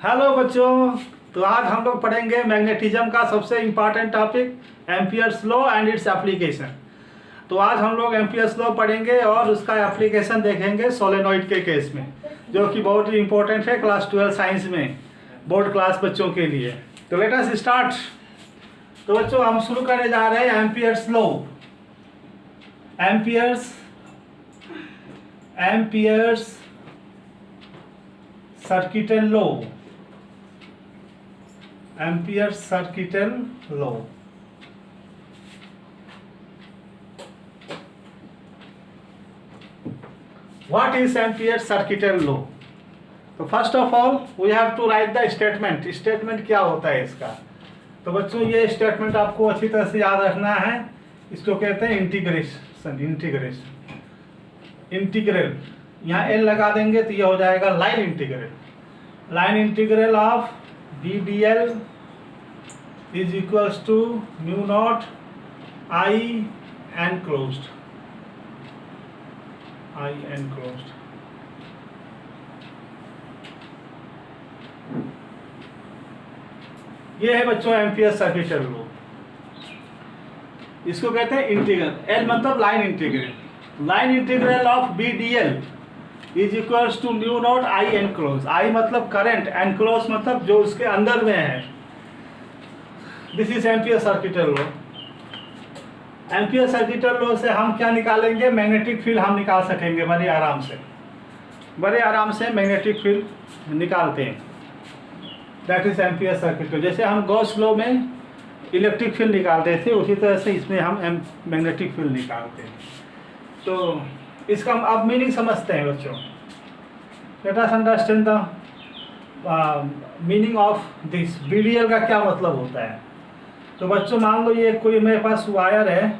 Hello बच्चों, तो आज हम लोग पढ़ेंगे मैग्नेटिज्म का सबसे important topic Ampere's law and its application. तो आज हम लोग एम्पियर्स लॉ पढ़ेंगे और उसका एप्लीकेशन देखेंगे सोलेनॉइड के केस में, जो कि बहुत ही इम्पोर्टेंट है क्लास 12 साइंस में, बोर्ड क्लास बच्चों के लिए। तो लेट अस स्टार्ट। तो बच्चों हम शुरू करने जा रहे हैं Ampere's law. Ampere's circuital law, Ampere's circuital law. What is Ampere's circuital law? तो first of all we have to write the statement. Statement क्या होता है इसका? तो बच्चों ये स्टेटमेंट आपको अच्छी तरह से याद रखना है। इसको कहते हैं इंटीग्रेशन। इंटीग्रल यहाँ एल लगा देंगे तो ये हो जाएगा line integral. Line integral of D D L is equals to mu not I enclosed. ये है बच्चों एम्पियर्स सर्किटल लॉ। इसको कहते हैं इंटीग्रल। एल मतलब line integral. Line integral of B D L is equals to mu not I enclose. I मतलब current, enclose मतलब जो उसके अंदर में है। This is Ampere circuital law. Ampere circuital law से हम क्या निकालेंगे? मैग्नेटिक फील्ड हम निकाल सकेंगे बड़े आराम से मैग्नेटिक फील्ड निकालते हैं। That is Ampere circuital. जैसे हम गॉस लॉ में इलेक्ट्रिक फील्ड निकालते थे, उसी तरह से इसमें हम मैग्नेटिक फील्ड निकालते हैं। तो इसका हम अब मीनिंग समझते हैं बच्चों। Let us understand the meaning of this. BDL का क्या मतलब होता है? तो बच्चों मान लो ये कोई मेरे पास वायर है,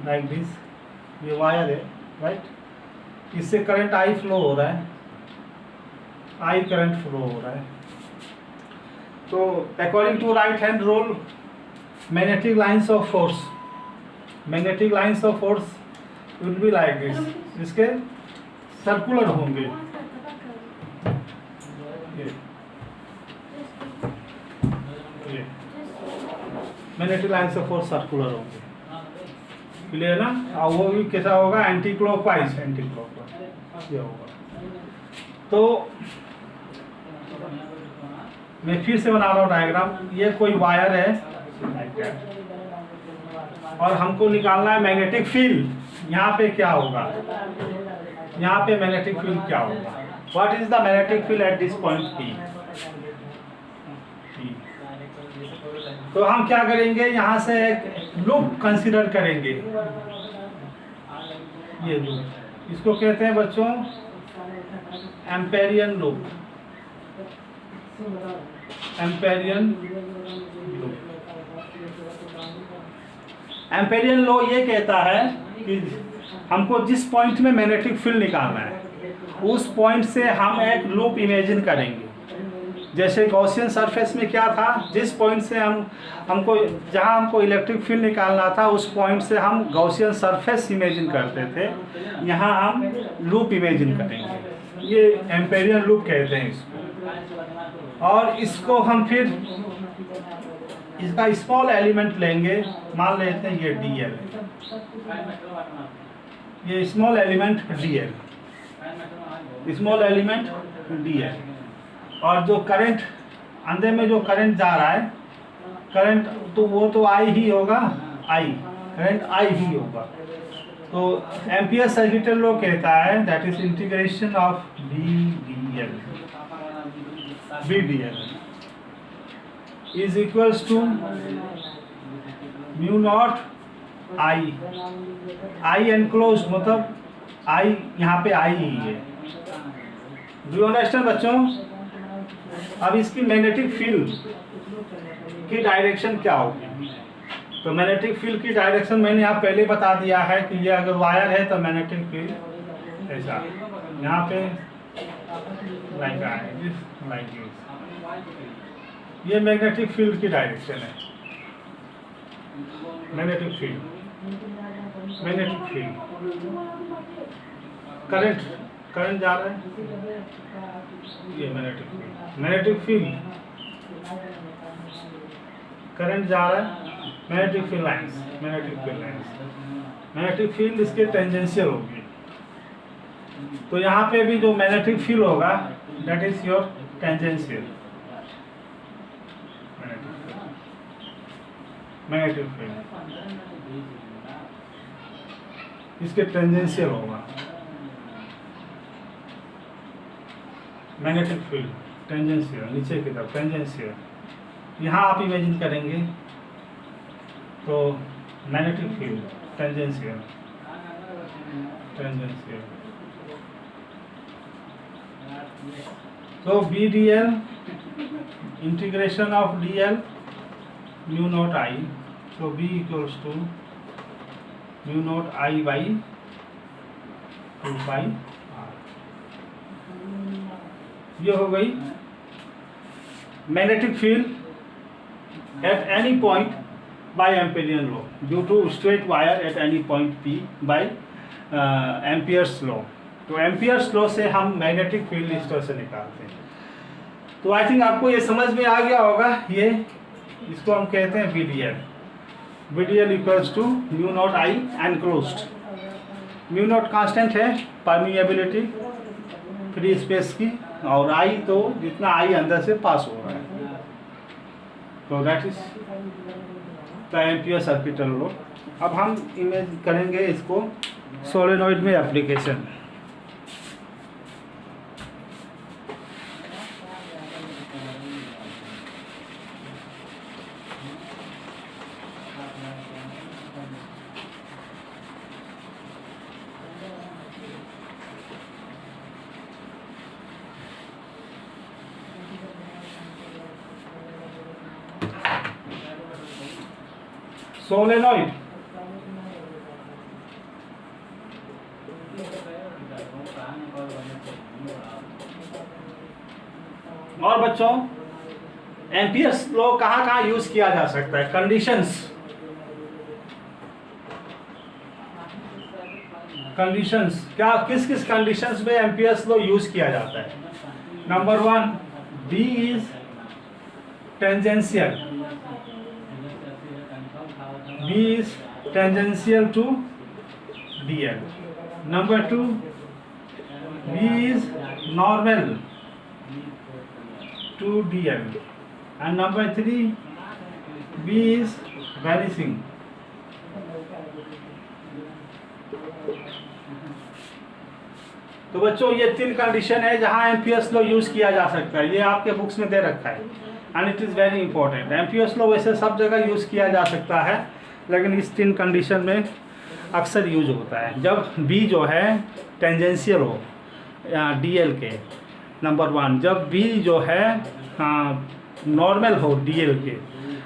लाइक दिस। ये वायर है, राइट। इससे करंट आई फ्लो हो रहा है, आई करंट फ्लो हो रहा है। तो according to right hand rule, magnetic lines of force will be like this. इसके सर्कुलर होंगे। ये magnetic lines of force circular होंगे। क्लियर ना? और वो भी कैसा होगा? एंटी क्लॉकवाइज ये होगा। तो मैं फिर से बना रहा हूँ डायग्राम। ये कोई वायर है और हमको निकालना है मैग्नेटिक फील्ड। यहाँ पे क्या होगा? यहाँ पे मैग्नेटिक फील्ड क्या होगा? What is the magnetic field at this point P? तो हम क्या करेंगे? यहाँ से एक लूप कंसीडर करेंगे। ये लूप, इसको कहते हैं बच्चों एम्पेरियन लूप। एम्पेरियन लॉ ये कहता है कि हमको जिस पॉइंट में मैग्नेटिक फील्ड निकालना है, उस पॉइंट से हम एक लूप इमेजिन करेंगे। जैसे गॉसियन सरफेस में क्या था? जिस पॉइंट से जहां हमको इलेक्ट्रिक फील्ड निकालना था, उस पॉइंट से हम गॉसियन सरफेस इमेजिन करते थे। यहाँ हम लूप इमेजिन करेंगे। ये एम्पेरियन लूप कहते हैं इसको। और इसको हम फिर इसका स्मॉल एलिमेंट लेंगे। मान लेते हैं ये डी एल, ये स्मॉल एलिमेंट डी एल, और जो करंट अंदर में जो करंट जा रहा है, करंट तो वो तो आई ही होगा, करंट आई ही होगा। तो एम्पियर सर्किटल लॉ कहता है that is integration of B D L is equals to mu not I enclosed, मतलब आई यहाँ पे आई ही है। डू यू अंडरस्टैंड बच्चों? अब इसकी मैग्नेटिक फील्ड की डायरेक्शन क्या होगी? तो मैग्नेटिक फील्ड की डायरेक्शन मैंने यहाँ पहले बता दिया है कि ये अगर वायर है तो मैग्नेटिक फील्ड ऐसा यहाँ पे लाइक ये मैग्नेटिक फील्ड की डायरेक्शन है। मैग्नेटिक फील्ड करंट करंट जा रहा है, ये मैग्नेटिक फील्ड करंट जा रहा है, magnetic field lines, magnetic field इसके टेंजेंशियल होगी। तो यहाँ पे भी जो मैग्नेटिक फील्ड होगा that is your tangential magnetic field, इसके टेंजेंशियल होगा मैग्नेटिक फील्ड टेंजेंशियल, नीचे की तरफ टेंजेंशियल। यहाँ आप इमेजिन करेंगे तो मैग्नेटिक फील्ड टेंजेंशियल, तो B D L integration of D L mu not I, तो B equals to mu not I by 2 pi R. ये हो गई magnetic field at any point by Amperian law due to straight wire at any point P by Ampere's law. तो Ampere's law से हम magnetic field इस तरह से निकालते हैं। तो आई थिंक आपको ये समझ में आ गया होगा। ये इसको हम कहते हैं B D L equals to mu not I enclosed. Mu not constant है परमिएबिलिटी फ्री स्पेस की, और आई तो जितना आई अंदर से पास हो रहा है, तो that is the ampere circuital law. अब हम इमेज करेंगे इसको सोलेनॉइड में एप्लीकेशन। सोलेनॉइड और बच्चों एम्पियर्स लॉ कहाँ कहाँ यूज किया जा सकता है? कंडीशंस क्या, किस किस कंडीशंस में एम्पियर्स लॉ यूज किया जाता है? Number 1, B is tangential, B is tangential to DL. Number 2, B is normal to DL. And number 3, B is vanishing. तो बच्चों ये 3 कंडीशन है जहां एम्पियर्स लॉ यूज किया जा सकता है। ये आपके बुक्स में दे रखा है and it is very important. Ampere's law वैसे सब जगह यूज किया जा सकता है, लेकिन इस 3 कंडीशन में अक्सर यूज होता है। जब B जो है टेंजेंशियल हो DL के, नंबर 1, जब B जो है नॉर्मल हो DL के,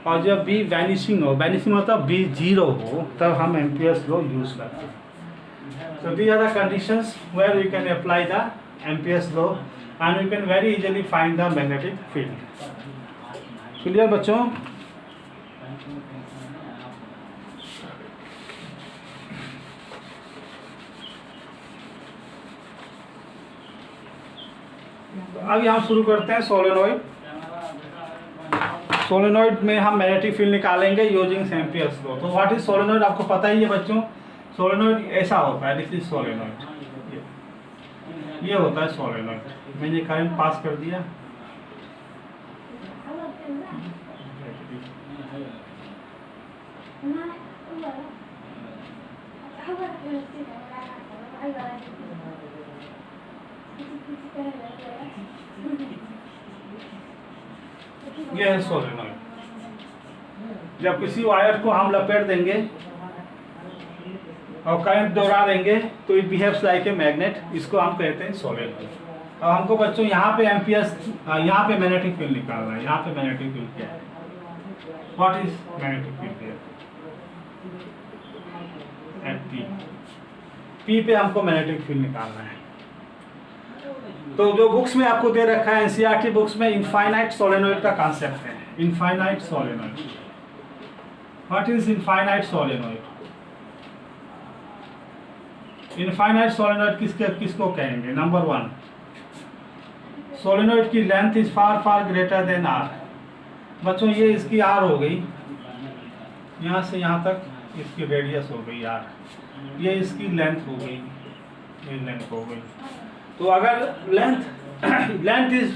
और जब B वैनिशिंग हो, वैनिशिंग मतलब B 0 हो, तब हम एम्पियर्स लॉ यूज करते हैं। So these are the conditions where we can apply the Ampere's law and we can very easily find the magnetic field. Clear बच्चों? अभी हम शुरू करते हैं सोलेनॉइड। सोलेनॉइड में हम मैग्नेटिक फील्ड निकालेंगे यूजिंग एम्पियर्स लॉ। तो व्हाट इज सोलेनॉइड आपको पता ही है बच्चों। सोलेनॉइड ऐसा होता है, दिस इज सोलेनॉइड, ये होता है सोलेनॉइड। मैंने करंट पास कर दिया, ये है सोलेनॉइड। जब किसी वायर को हम लपेट देंगे और करंट दौड़ा देंगे तो it behaves like a magnet, इसको हम कहते हैं सोलेनॉइड। अब हमको बच्चों यहाँ पे एम्पियर्स, यहाँ पे मैग्नेटिक फील्ड निकालना है। यहाँ पे मैग्नेटिक फील्ड क्या है? What is magnetic field here? At P पे हमको मैग्नेटिक फील्ड निकालना है। तो जो बुक्स में आपको दे रखा है एनसीईआरटी बुक्स में इनफाइनाइट सोलेनॉइड का कॉन्सेप्ट है। Infinite solenoid, what is infinite solenoid? Infinite solenoid किसको कहेंगे? नंबर 1, सोलेनोइड की length is far far greater than R. बच्चों ये इसकी आर हो गई, यहाँ से यहाँ तक इसकी रेडियस हो गई आर, ये इसकी लेंथ हो गई, ये लेंथ हो गई। तो अगर length is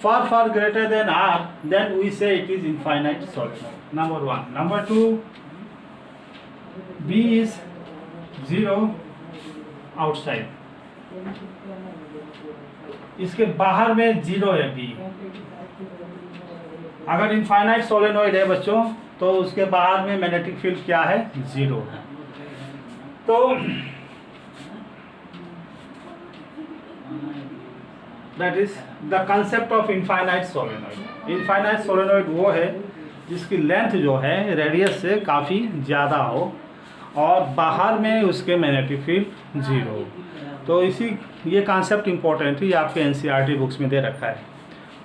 far far greater than R, then we say it is infinite solenoid, number 1। Number 2, B is 0 outside, इसके बाहर में 0 है बी। अगर इनफाइनाइट सोलेनोइड है बच्चों तो उसके बाहर में मैग्नेटिक फील्ड क्या है? 0 है। तो that is the concept of infinite solenoid. Infinite solenoid वो है जिसकी लेंथ जो है रेडियस से काफ़ी ज़्यादा हो और बाहर में उसके मैग्नेटिक फील्ड 0 हो। तो ये कॉन्सेप्ट इम्पोर्टेंट है, ये आपके एनसीईआरटी बुक्स में दे रखा है।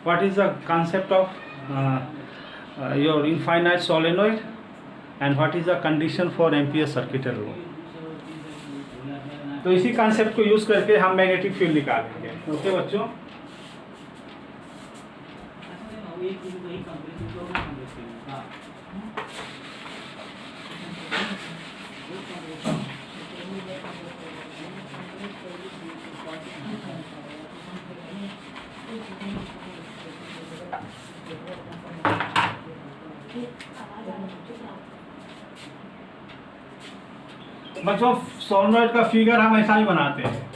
What is the concept of your infinite solenoid and what is the condition for ampere circuital law. तो इसी कॉन्सेप्ट को यूज़ करके हम मैग्नेटिक फील्ड निकालेंगे। ओके बच्चों, बच्चों सोलेनोइड का फिगर हम ऐसा ही बनाते हैं।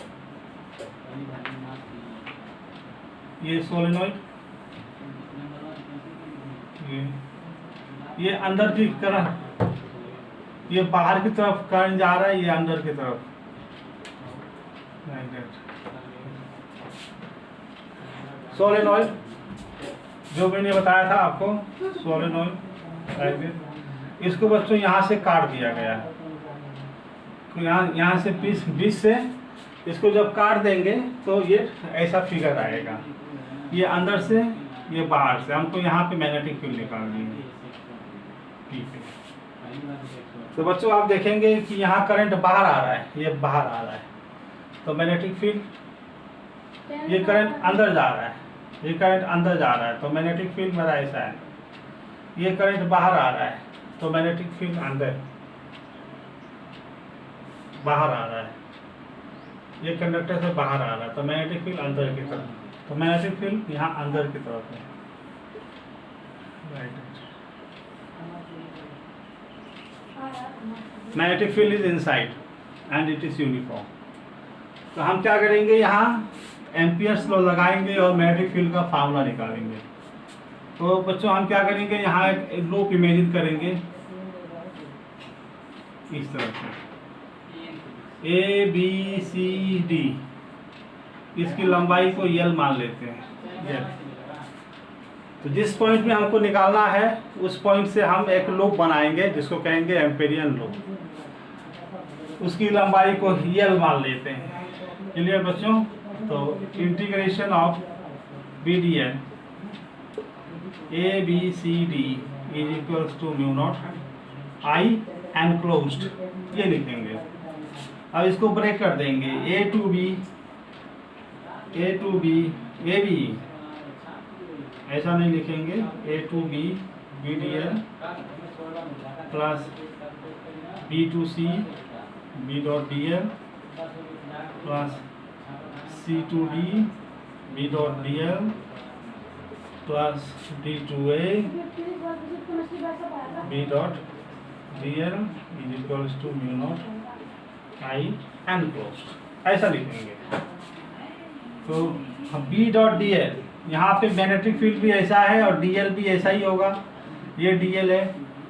ये सोलेनोइड, ये अंदर की तरफ, ये बाहर की तरफ करंट जा रहा है, ये अंदर की तरफ। सोलेनोइड जो मैंने बताया था आपको, सोलेनोइड, इसको बच्चों यहाँ से काट दिया गया है। तो यहाँ से बीच से इसको जब काट देंगे तो ये ऐसा फिगर आएगा, ये अंदर से ये बाहर से। हमको यहाँ पे मैग्नेटिक फील्ड निकालनी है, ठीक है। तो बच्चों आप देखेंगे कि यहाँ करंट बाहर आ रहा है, ये बाहर आ रहा है, तो मैग्नेटिक फील्ड, ये करंट अंदर जा रहा है, ये करंट अंदर जा रहा है, तो मैग्नेटिक फील्ड मेरा ऐसा है। ये करंट बाहर आ रहा है तो मैग्नेटिक फील्ड अंदर बाहर आ रहा है, ये कंडक्टर से बाहर आ रहा है तो मैग्नेटिक फील्ड अंदर की तरफ, तो मैग्नेटिक फील्ड यहाँ अंदर की तरफ है। Magnetic field is inside and it is uniform. तो हम क्या करेंगे, यहाँ एम्पियर्स लॉ लगाएंगे और मैग्नेटिक फील्ड का फार्मूला निकालेंगे। तो बच्चों हम क्या करेंगे, यहाँ एक लूप इमेजिन करेंगे इस तरह से, ए बी सी डी, इसकी लंबाई को यल मान लेते हैं, यल। तो जिस पॉइंट में हमको निकालना है उस पॉइंट से हम एक लूप बनाएंगे जिसको कहेंगे एम्पेरियन लूप, उसकी लंबाई को यल मान लेते हैं। क्लियर बच्चों? तो integration of B D N A B C D is equals to mu not I enclosed, ये लिखेंगे। अब इसको ब्रेक कर देंगे, A to B A B, ऐसा नहीं लिखेंगे, A to B B D L plus B to C B dot D L plus C to D B dot D L plus D to A B dot D L is equals to mu not I enclosed, ऐसा लिखेंगे। तो B dot D L, यहाँ पे magnetic field भी ऐसा है और D L भी ऐसा ही होगा, ये डी एल है,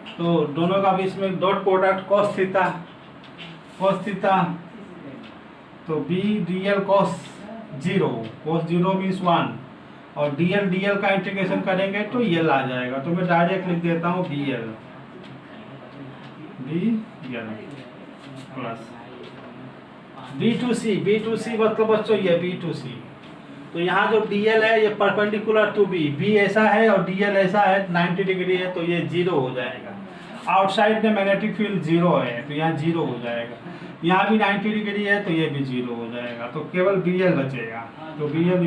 तो दोनों का बीच में डॉट प्रोडक्ट कॉस थीटा, तो B D L cos zero means 1, और डी एल का इंटीग्रेशन करेंगे तो यल आ जाएगा। तो मैं डायरेक्ट लिख देता हूँ D L plus B to C मतलब बच्चों ये बी टू सी। तो यहाँ जो डी एल है ये परपेंडिकुलर टू बी ऐसा है और डी एल ऐसा है 90 डिग्री है, तो ये 0 हो जाएगा। आउटसाइड में मैग्नेटिक फील्ड 0 है तो यहाँ 0 हो जाएगा। यहाँ भी 90 डिग्री है तो ये भी 0 हो जाएगा, तो केवल बी एल बचेगा। तो B L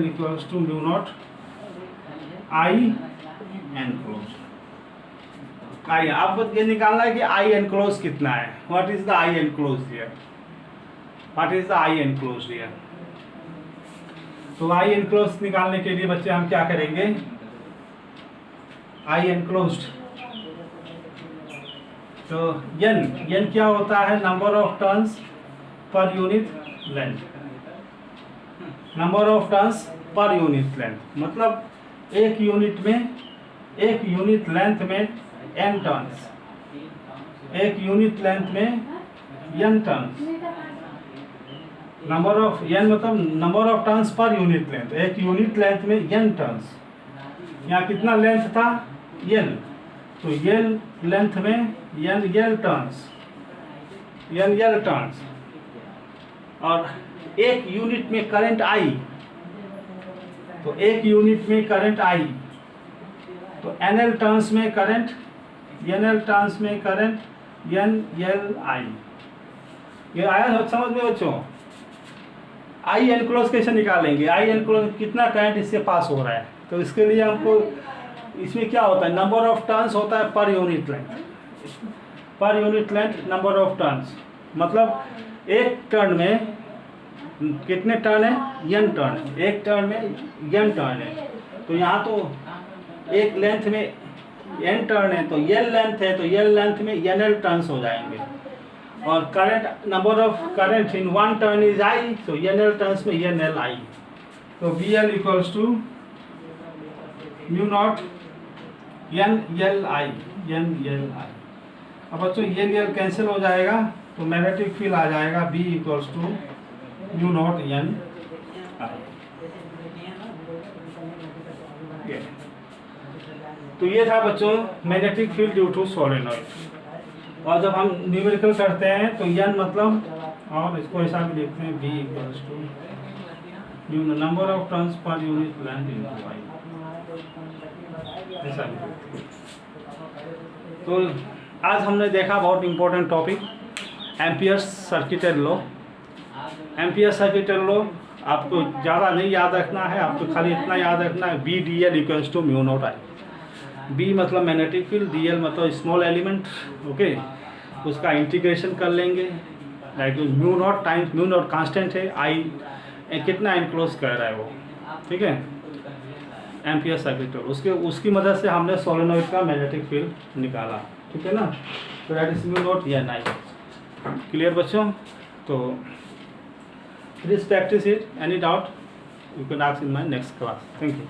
equals to mu not I enclose. I अब ये निकालना है कि आई एनक्लोज कितना है। What is the I enclose here, what is the I enclose here. तो आई एनक्लोज निकालने के लिए बच्चे हम क्या करेंगे, आई एनक्लोज्ड, तो n क्या होता है, number of turns per unit length, number of turns per unit length, मतलब एक यूनिट लेंथ में n टर्न्स, एक यूनिट लेंथ में n turns, number of n मतलब number of turns per unit length, एक यूनिट लेंथ में n turns. यहाँ कितना लेंथ था, l, तो l लेंथ में n l टर्न्स, और एक यूनिट में करंट I, तो एक यूनिट में करंट I, तो nl टर्न्स में करंट, nl टर्न्स में करंट nLI। ये आया समझ में बच्चों। आई एनक्लोज कैसे निकालेंगे, आई एनक्लोज कितना करंट इससे पास हो रहा है, तो इसके लिए हमको इसमें क्या होता है, नंबर ऑफ टर्न्स होता है पर यूनिट लेंथ, पर unit length number of turns, मतलब एक टर्न में कितने टर्न है, n टर्न, एक टर्न में n टर्न है, तो यहाँ तो एक लेंथ में n टर्न है, तो l लेंथ है, तो l लेंथ में nl टर्न्स हो जाएंगे, और current, number of current in one turn is I, तो nl टर्न्स में nLI, तो BL equals to mu naught nLI। अब बच्चों nl कैंसिल हो जाएगा, तो मैग्नेटिक फील्ड आ जाएगा B equals to mu naught n I। तो ये था बच्चों magnetic field due to solenoid. और जब हम न्यूमेरिकल करते हैं तो n मतलब, और इसको ऐसा भी लिखते हैं B equals to number of turns per unit length into I, ऐसा भी। तो आज हमने देखा बहुत important topic Ampere's circuital law. Ampere circuital law आपको ज़्यादा नहीं याद रखना है, आपको खाली इतना याद रखना है, B D L equals to mu not I. B मतलब मैग्नेटिक फील्ड, डी एल मतलब स्मॉल एलिमेंट, ओके, उसका इंटीग्रेशन कर लेंगे, like mu naught times mu not constant है, आई कितना एनक्लोज कर रहा है वो, ठीक है, एम्पियर सर्किट, उसकी मदद से हमने सोलेनॉइड का मैग्नेटिक फील्ड निकाला, ठीक है ना। तो दैट इज म्यू नॉट या नाइन। क्लियर बच्चों, तो please practice it, any doubt you can ask in my next class. Thank you.